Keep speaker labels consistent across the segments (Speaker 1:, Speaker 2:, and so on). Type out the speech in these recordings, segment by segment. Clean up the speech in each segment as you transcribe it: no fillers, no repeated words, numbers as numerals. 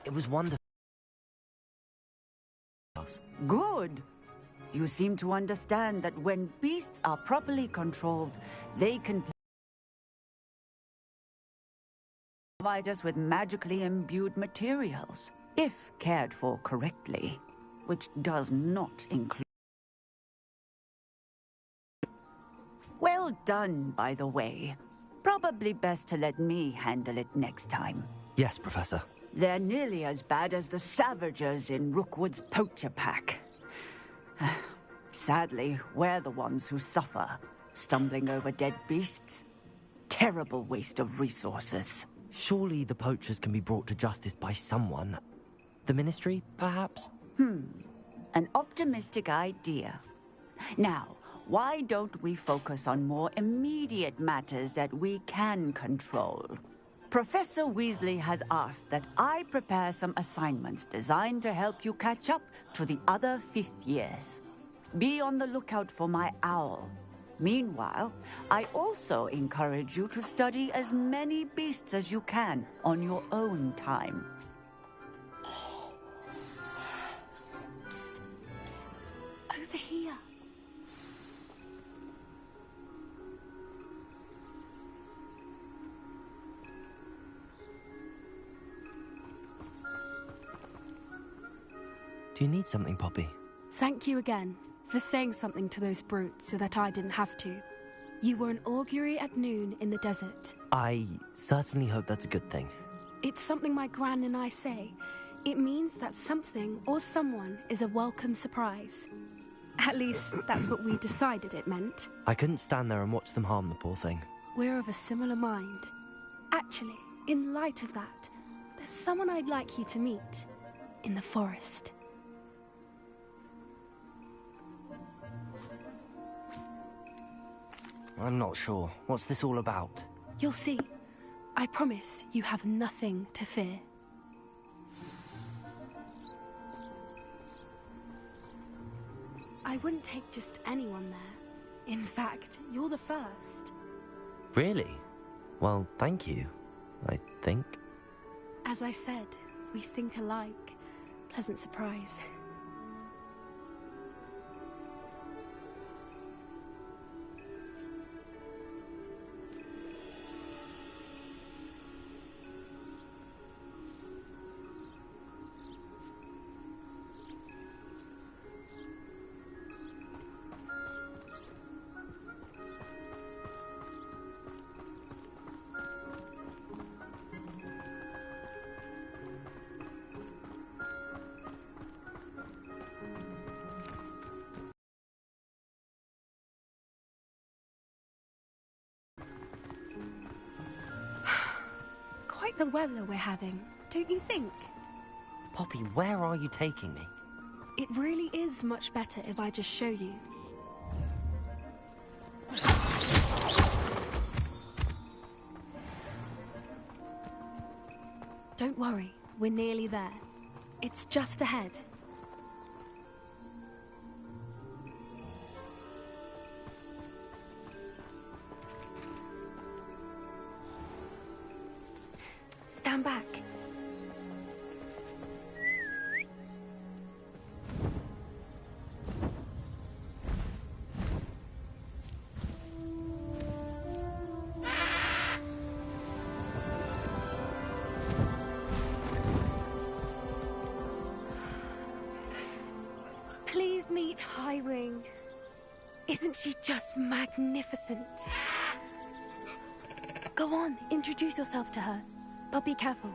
Speaker 1: It was wonderful.
Speaker 2: Good. You seem to understand that when beasts are properly controlled, they can provide us with magically imbued materials, if cared for correctly, which does not include... Well done, by the way. Probably best to let me handle it next time.
Speaker 1: Yes, Professor.
Speaker 2: They're nearly as bad as the Savagers in Rookwood's poacher pack. Sadly, we're the ones who suffer, stumbling over dead beasts. Terrible waste of resources.
Speaker 1: Surely the poachers can be brought to justice by someone. The Ministry, perhaps?
Speaker 2: An optimistic idea. Now, why don't we focus on more immediate matters that we can control? Professor Weasley has asked that I prepare some assignments designed to help you catch up to the other fifth years. Be on the lookout for my owl. Meanwhile, I also encourage you to study as many beasts as you can on your own time.
Speaker 3: Psst, psst. Over here.
Speaker 1: Do you need something, Poppy?
Speaker 3: Thank you again for saying something to those brutes so that I didn't have to. You were an augury at noon in the desert.
Speaker 1: I certainly hope that's a good thing.
Speaker 3: It's something my gran and I say. It means that something or someone is a welcome surprise. At least, that's what we decided it meant.
Speaker 1: I couldn't stand there and watch them harm the poor thing.
Speaker 3: We're of a similar mind. Actually, in light of that, there's someone I'd like you to meet. In the forest.
Speaker 1: I'm not sure. What's this all about?
Speaker 3: You'll see. I promise you have nothing to fear. I wouldn't take just anyone there. In fact, you're the first.
Speaker 1: Really? Well, thank you, I think.
Speaker 3: As I said, we think alike. Pleasant surprise. Quite the weather we're having, don't you think?
Speaker 1: Poppy, where are you taking me?
Speaker 3: It really is much better if I just show you. Don't worry, we're nearly there. It's just ahead. Stand back. Please meet Highwing. Isn't she just magnificent? Go on, introduce yourself to her. But be careful.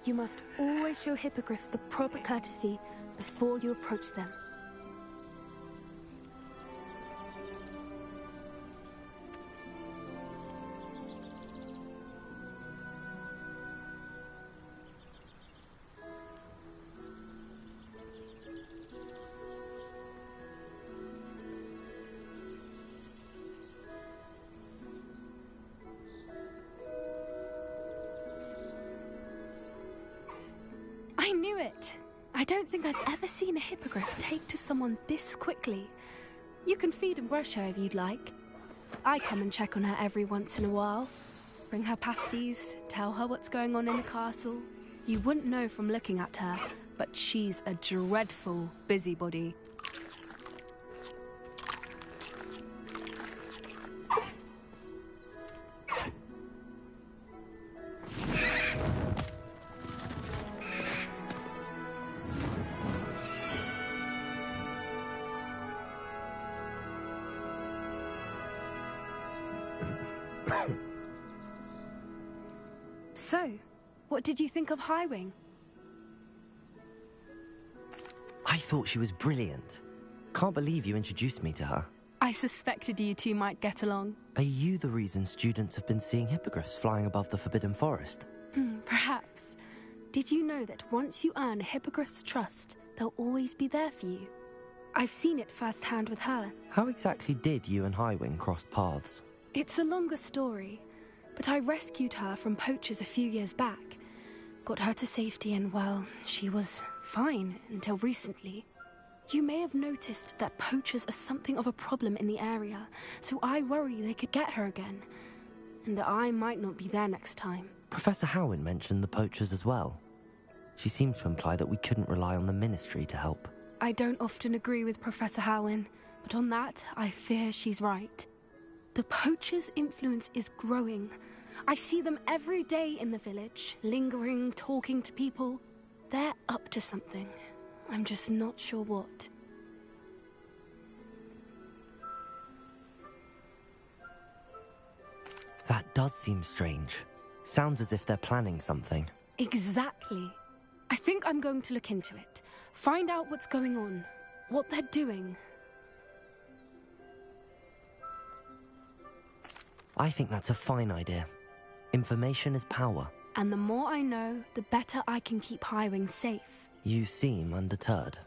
Speaker 3: You must always show hippogriffs the proper courtesy before you approach them. I knew it! I don't think I've ever seen a hippogriff take to someone this quickly. You can feed and brush her if you'd like. I come and check on her every once in a while. Bring her pasties, tell her what's going on in the castle. You wouldn't know from looking at her, but she's a dreadful busybody. So, what did you think of Highwing?
Speaker 1: I thought she was brilliant. Can't believe you introduced me to her.
Speaker 3: I suspected you two might get along.
Speaker 1: Are you the reason students have been seeing hippogriffs flying above the Forbidden Forest?
Speaker 3: Perhaps. Did you know that once you earn a hippogriff's trust, they'll always be there for you? I've seen it firsthand with her.
Speaker 1: How exactly did you and Highwing cross paths?
Speaker 3: It's a longer story, but I rescued her from poachers a few years back. Got her to safety and, well, she was fine until recently. You may have noticed that poachers are something of a problem in the area, so I worry they could get her again. And I might not be there next time.
Speaker 1: Professor Howin mentioned the poachers as well. She seemed to imply that we couldn't rely on the Ministry to help.
Speaker 3: I don't often agree with Professor Howin, but on that, I fear she's right. The poachers' influence is growing. I see them every day in the village, lingering, talking to people. They're up to something. I'm just not sure what.
Speaker 1: That does seem strange. Sounds as if they're planning something.
Speaker 3: Exactly. I think I'm going to look into it. Find out what's going on, what they're doing.
Speaker 1: I think that's a fine idea. Information is power.
Speaker 3: And the more I know, the better I can keep Highwing safe.
Speaker 1: You seem undeterred.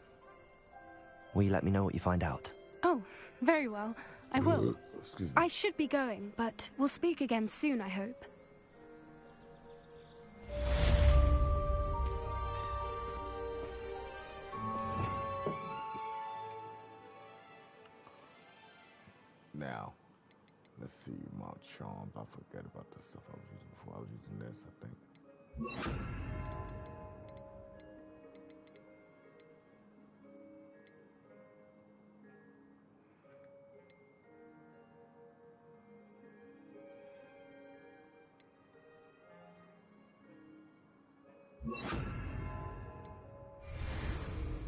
Speaker 1: Will you let me know what you find out?
Speaker 3: Oh, very well. I will.
Speaker 4: Excuse me.
Speaker 3: I should be going, but we'll speak again soon, I hope.
Speaker 4: Now, let's see, Mount Charms. I forget about the stuff I was using before. I was using this, I think.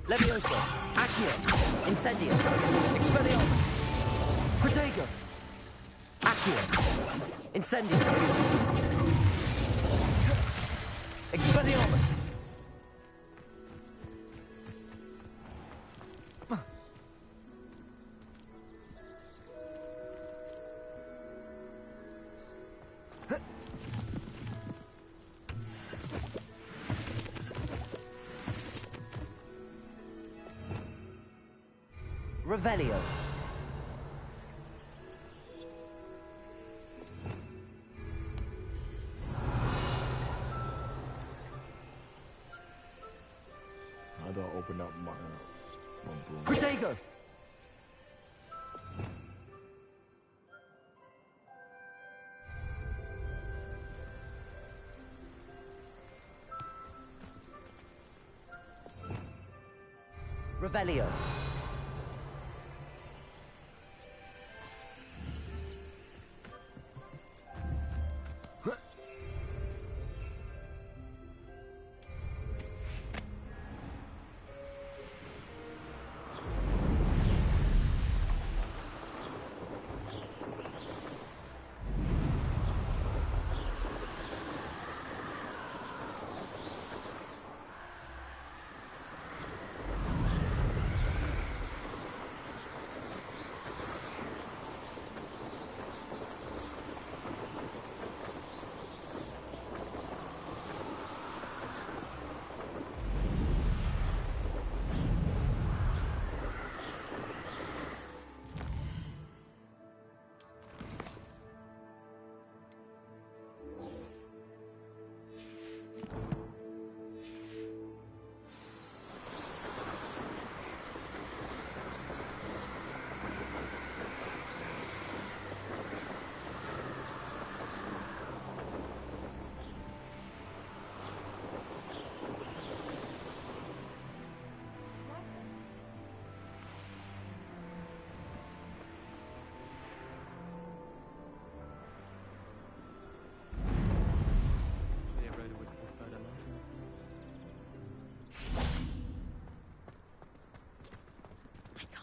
Speaker 1: Levioso, Accio, Incendio, Expelliarmus, Protego, Accio, Incendio, Expelliarmus. Revelio.
Speaker 4: How do I open up my broom?
Speaker 1: Protego. Revelio.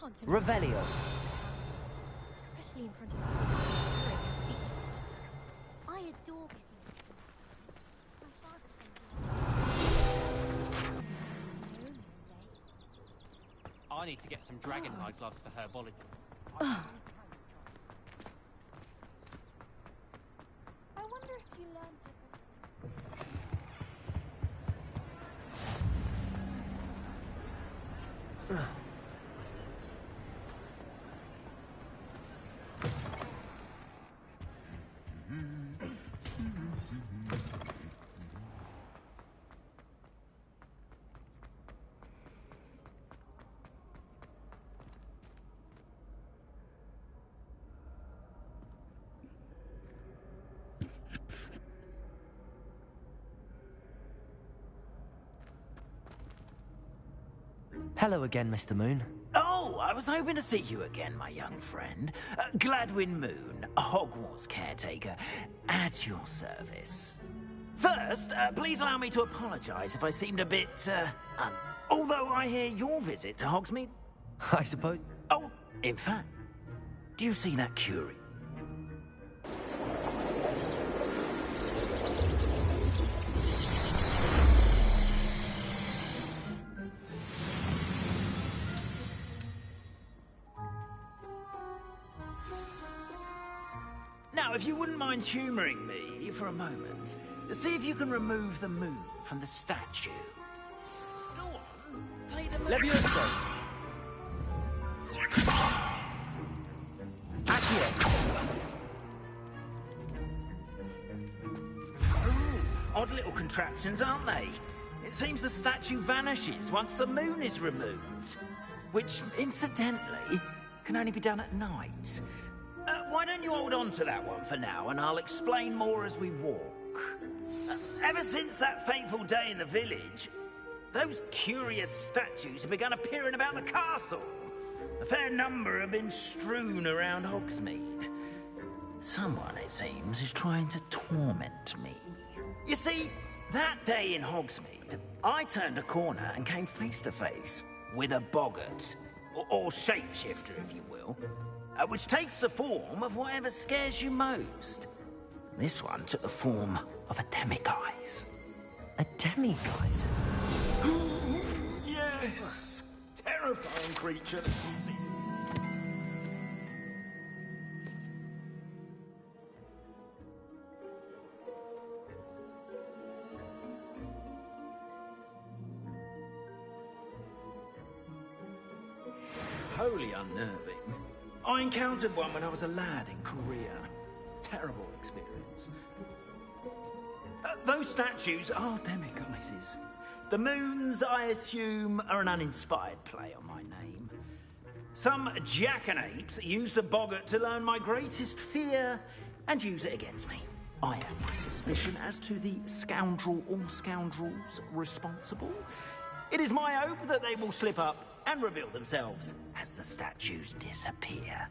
Speaker 5: can't imagine,
Speaker 1: Revelio.
Speaker 5: especially in front of you during a feast. I adore getting my father
Speaker 6: I need to get some dragonhide gloves for herbology.
Speaker 5: I wonder if you learned to...
Speaker 1: Hello again, Mr. Moon.
Speaker 7: Oh, I was hoping to see you again, my young friend. Gladwin Moon, Hogwarts caretaker, at your service. First, please allow me to apologize if I seemed a bit, although I hear your visit to Hogsmeade...
Speaker 1: I suppose.
Speaker 7: Oh, in fact, do you see that Curie? Now, if you wouldn't mind humouring me for a moment, see if you can remove the moon from the statue. Go on, take the moon.
Speaker 1: Levioso.
Speaker 7: Odd little contraptions, aren't they? It seems the statue vanishes once the moon is removed. Which, incidentally, can only be done at night. Why don't you hold on to that one for now, and I'll explain more as we walk. Ever since that fateful day in the village, those curious statues have begun appearing about the castle. A fair number have been strewn around Hogsmeade. Someone, it seems, is trying to torment me. You see, that day in Hogsmeade, I turned a corner and came face to face with a boggart, or shapeshifter, if you will, which takes the form of whatever scares you most. This one took the form of a demiguise.
Speaker 1: A demiguise?
Speaker 7: Yes! Terrifying creature to see. Wholly unnerving. I encountered one when I was a lad in Korea. Terrible experience. Those statues are demiguises. The moons, I assume, are an uninspired play on my name. Some jackanapes used a boggart to learn my greatest fear and use it against me. I have my suspicion as to the scoundrel or scoundrels responsible. It is my hope that they will slip up and reveal themselves as the statues disappear.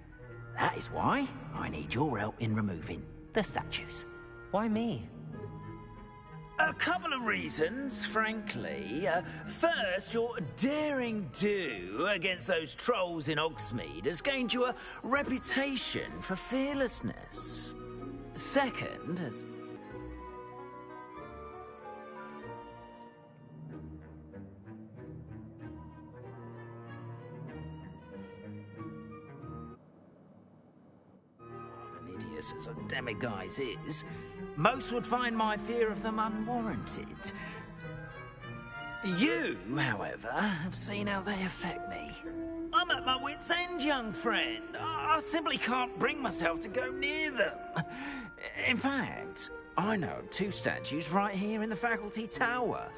Speaker 7: That is why I need your help in removing the statues.
Speaker 1: Why me?
Speaker 7: A couple of reasons, frankly. First, your daring do against those trolls in Hogsmeade has gained you a reputation for fearlessness. Second, as... as a demiguise is, most would find my fear of them unwarranted. You, however, have seen how they affect me. I'm at my wit's end, young friend. I simply can't bring myself to go near them. In fact, I know of two statues right here in the faculty tower.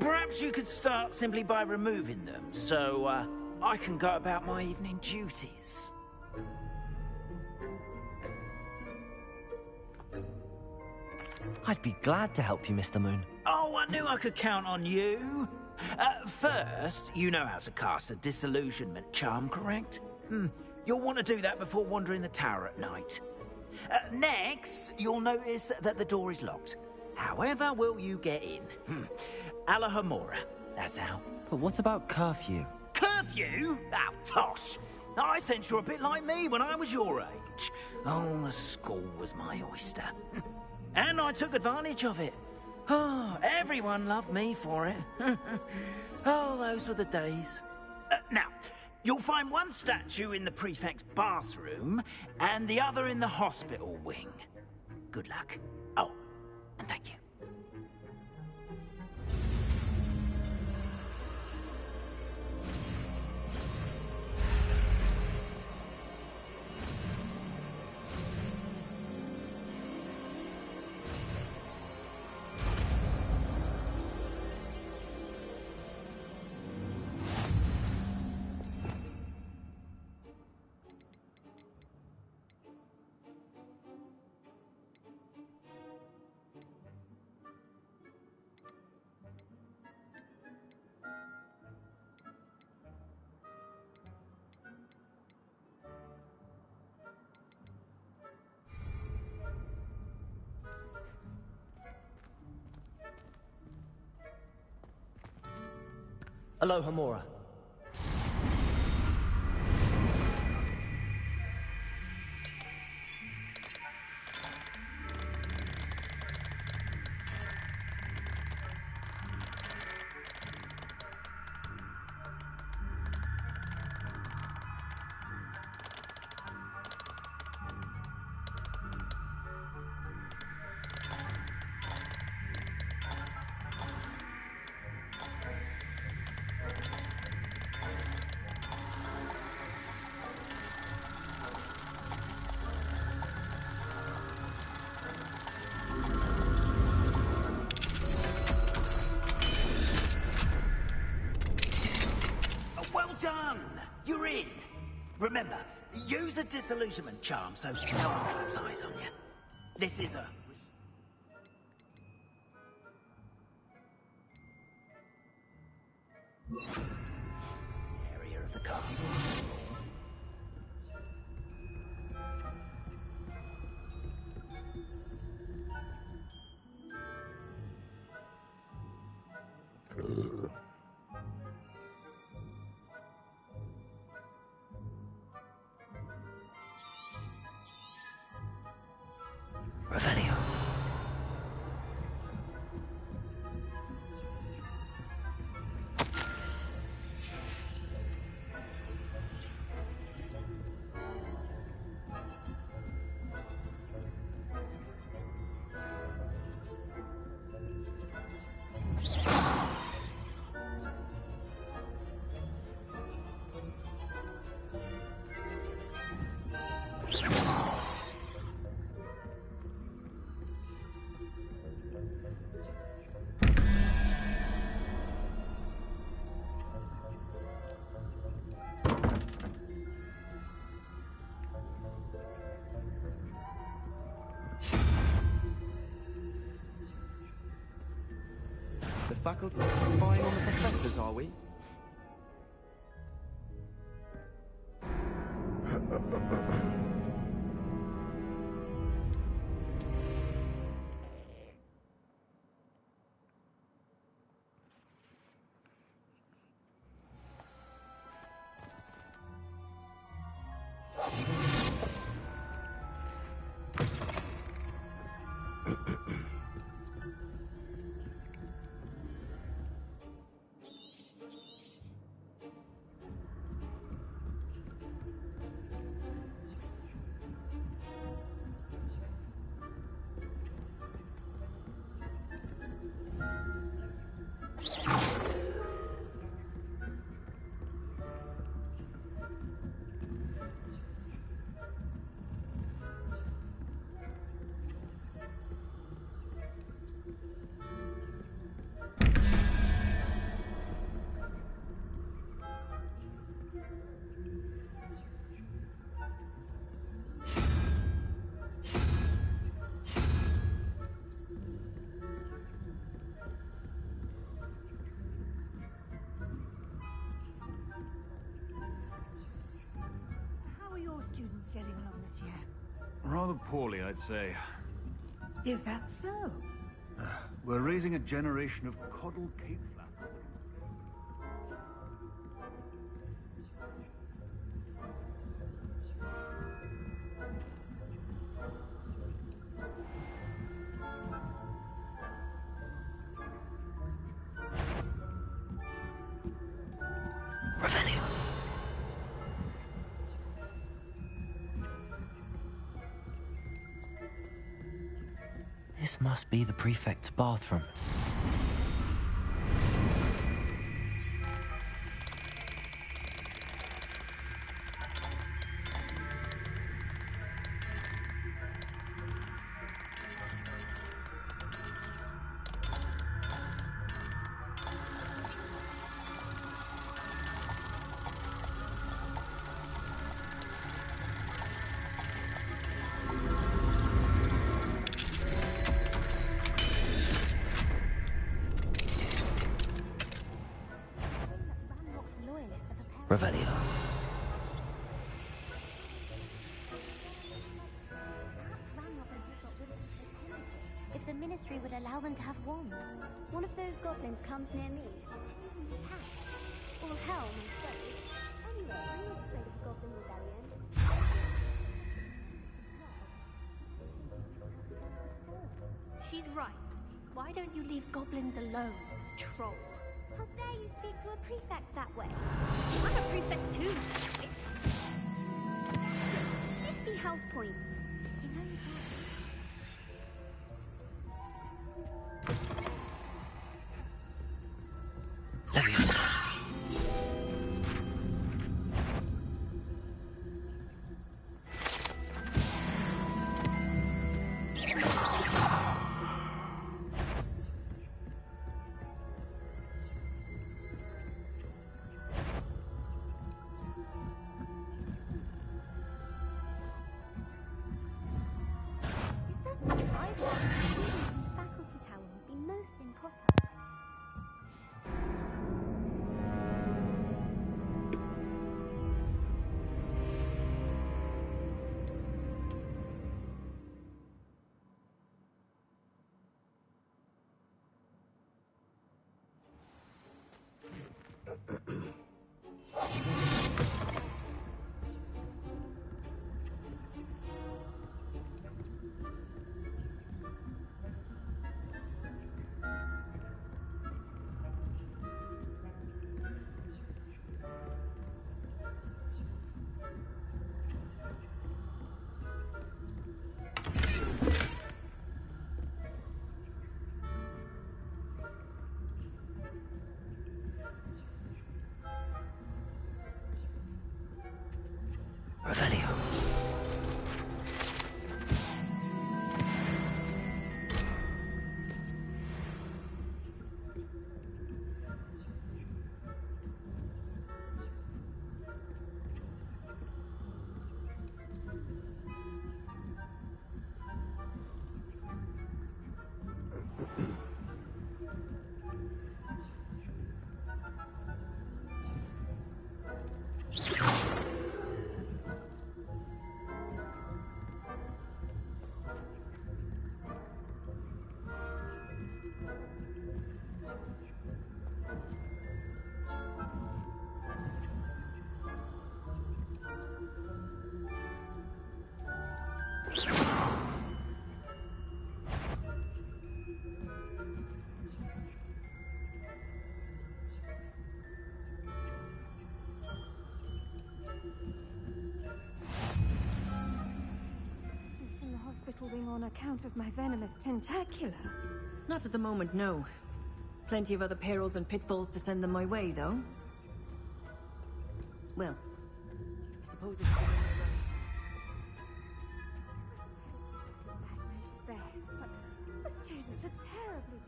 Speaker 7: Perhaps you could start simply by removing them, so I can go about my evening duties.
Speaker 1: I'd be glad to help you, Mr. Moon.
Speaker 7: Oh, I knew I could count on you. First, you know how to cast a disillusionment charm, correct? You'll want to do that before wandering the tower at night. Next, you'll notice that the door is locked. However will you get in? Alahomora, that's how.
Speaker 1: But what about curfew?
Speaker 7: you? Oh, tosh. I sense you're a bit like me when I was your age. Oh, the school was my oyster. And I took advantage of it. Oh, everyone loved me for it. Oh, those were the days. Now, you'll find one statue in the prefect's bathroom and the other in the hospital wing. Good luck. Oh, and thank you.
Speaker 1: Aloha, Mora.
Speaker 7: Well done! You're in. Remember, use a disillusionment charm so no one claps eyes on you. This is a... area of the castle.
Speaker 1: Revelio.
Speaker 8: The faculty spying on the professors, are we?
Speaker 9: How are your students getting along this year?
Speaker 10: Rather poorly, I'd say.
Speaker 9: Is that so?
Speaker 10: We're raising a generation of coddled cape flappers.
Speaker 1: This must be the prefect's bathroom. Revelio.
Speaker 5: If the Ministry would allow them to have wands. One of those goblins comes near me. Cat. Or hell, my soul. Anyway, I'm not afraid of goblin rebellion. She's right. Why don't you leave goblins alone, troll? How dare you speak to a prefect that way? I'm a prefect too, bitch. 50 house points. You know you can't.
Speaker 1: Leviosa.
Speaker 5: Faculty Tower would be most impossible.
Speaker 1: Revelio.
Speaker 11: In the hospital wing on account of my venomous tentacular.
Speaker 12: Not at the moment, no. Plenty of other perils and pitfalls to send them my way, though. Well, I suppose it's...
Speaker 11: Best, but the students are terribly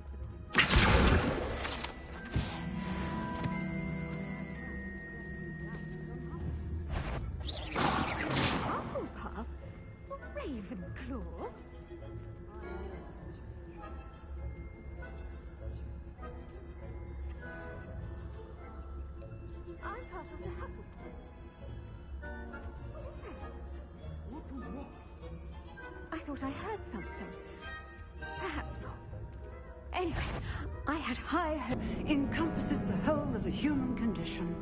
Speaker 11: disappointed. Hufflepuff? Ravenclaw? I'm part of the Hufflepuff. I thought I heard something. Perhaps not. Anyway, I had high hope.
Speaker 9: Encompasses the whole of the human condition.